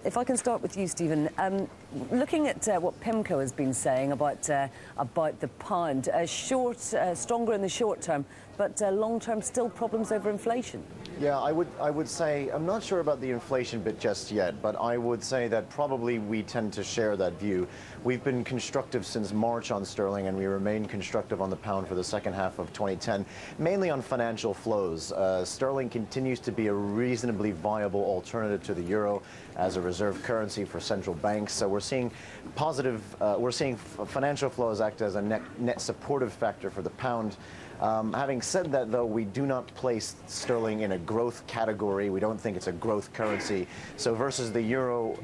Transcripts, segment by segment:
if I can start with you, Stephen, looking at what PIMCO has been saying about the pound, stronger in the short term, but long term still problems over inflation. Yeah, I would say, I'm not sure about the inflation bit just yet, but I would say that probably we tend to share that view. We've been constructive since March on sterling, and we remain constructive on the pound for the second half of 2010, mainly on financial flows. Sterling continues to be a reasonably viable alternative to the euro as a reserve currency for central banks. So we're seeing financial flows act as a net supportive factor for the pound. Having said that, though, we do not place sterling in a growth category. We don't think it's a growth currency. So versus the euro,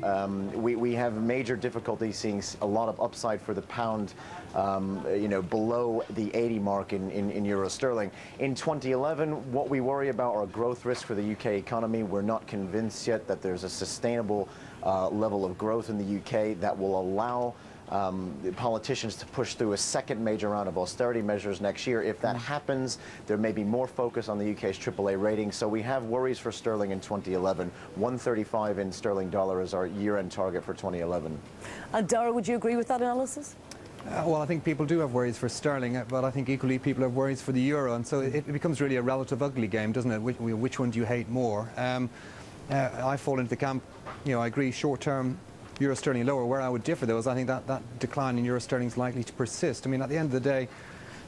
we have major difficulty seeing a lot of upside for the pound, below the 80 mark in euro sterling. In 2011, what we worry about are growth risks for the UK economy. We're not convinced yet that there's a sustainable level of growth in the UK that will allow the politicians to push through a second major round of austerity measures next year. If that happens, there may be more focus on the UK's AAA rating. So we have worries for sterling in 2011. 135 in sterling dollar is our year-end target for 2011. Daragh, would you agree with that analysis? Well, I think people do have worries for sterling, but I think equally people have worries for the euro, and so it becomes really a relative ugly game, doesn't it? Which one do you hate more? I fall into the camp, I agree, short-term euro sterling lower. Where I would differ, though, is I think that decline in euro sterling is likely to persist. I mean, at the end of the day,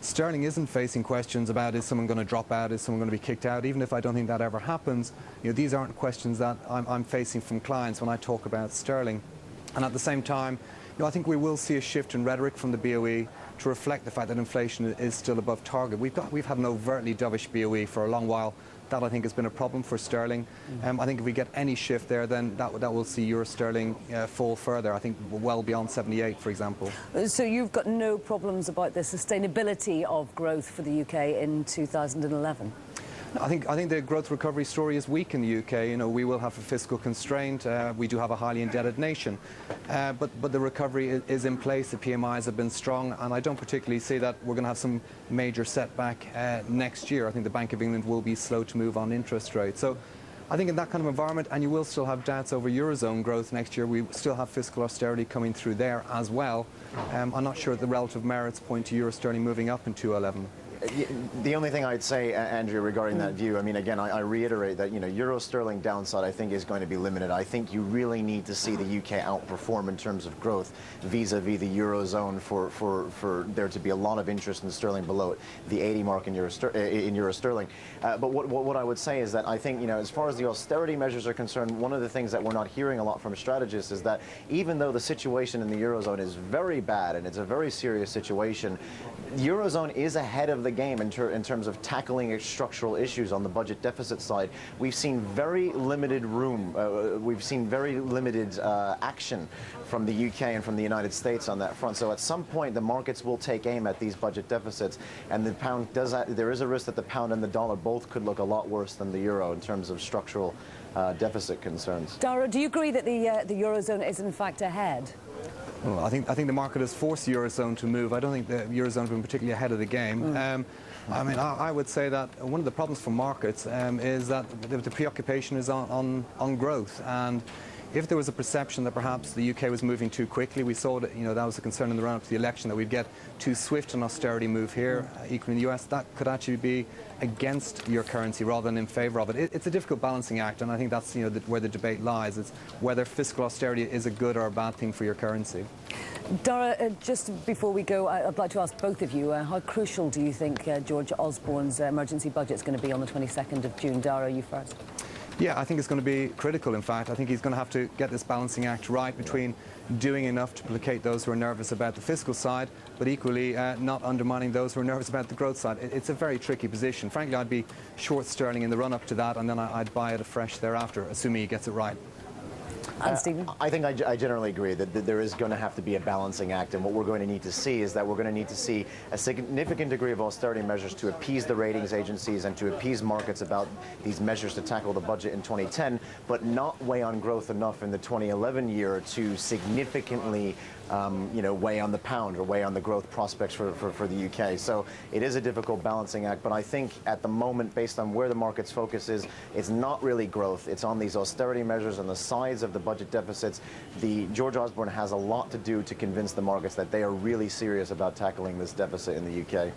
sterling isn't facing questions about is someone going to drop out, is someone going to be kicked out. Even if I don't think that ever happens, these aren't questions that I'm facing from clients when I talk about sterling. And at the same time, I think we will see a shift in rhetoric from the BOE to reflect the fact that inflation is still above target. We've had an overtly dovish BOE for a long while. That, I think, has been a problem for sterling. I think if we get any shift there, then that will see euro sterling fall further, I think well beyond 78, for example. So you've got no problems about the sustainability of growth for the UK in 2011? I think the growth recovery story is weak in the UK. We will have a fiscal constraint. We do have a highly indebted nation, but the recovery is in place. The PMIs have been strong, and I don't particularly see that we're going to have some major setback next year. I think the Bank of England will be slow to move on interest rates. So I think in that kind of environment, and you will still have doubts over eurozone growth next year. We still have fiscal austerity coming through there as well. I'm not sure that the relative merits point to euro sterling moving up in 2011. The only thing I'd say, Andrea, regarding that view, I mean, again, I reiterate that, euro sterling downside, I think, is going to be limited. I think you really need to see the UK outperform in terms of growth vis-a-vis the eurozone for there to be a lot of interest in sterling below the 80 mark in euro sterling. But what I would say is that I think, as far as the austerity measures are concerned, one of the things that we're not hearing a lot from strategists is that even though the situation in the eurozone is very bad and it's a very serious situation, the eurozone is ahead of the game in terms of tackling structural issues on the budget deficit side. We've seen very limited we've seen very limited action from the UK and from the United States on that front. So at some point, the markets will take aim at these budget deficits, and the pound there is a risk that the pound and the dollar both could look a lot worse than the euro in terms of structural deficit concerns. Daragh, do you agree that the eurozone is in fact ahead? Well, I think the market has forced the eurozone to move. I don't think the eurozone has been particularly ahead of the game. I mean, I would say that one of the problems for markets is that the preoccupation is on growth. And if there was a perception that perhaps the UK was moving too quickly, we saw that that was a concern in the run-up to the election, that we'd get too swift an austerity move here, equally in the US. That could actually be against your currency rather than in favour of it. It's a difficult balancing act, and I think that's where the debate lies. It's whether fiscal austerity is a good or a bad thing for your currency. Daragh, just before we go, I'd like to ask both of you, how crucial do you think George Osborne's emergency budget is going to be on the 22nd of June? Daragh, you first. Yeah, I think it's going to be critical, in fact. I think he's going to have to get this balancing act right between doing enough to placate those who are nervous about the fiscal side, but equally not undermining those who are nervous about the growth side. It's a very tricky position. Frankly, I'd be short sterling in the run-up to that, and then I'd buy it afresh thereafter, assuming he gets it right. And Stephen? I think I generally agree that there is going to have to be a balancing act, and what we're going to need to see is that we're going to need to see a significant degree of austerity measures to appease the ratings agencies and to appease markets about these measures to tackle the budget in 2010, but not weigh on growth enough in the 2011 year to significantly weigh on the pound or weigh on the growth prospects for the UK. So it is a difficult balancing act, but I think at the moment, based on where the market's focus is, it's not really growth. It's on these austerity measures and the size of the budget deficits. George Osborne has a lot to do to convince the markets that they are really serious about tackling this deficit in the UK.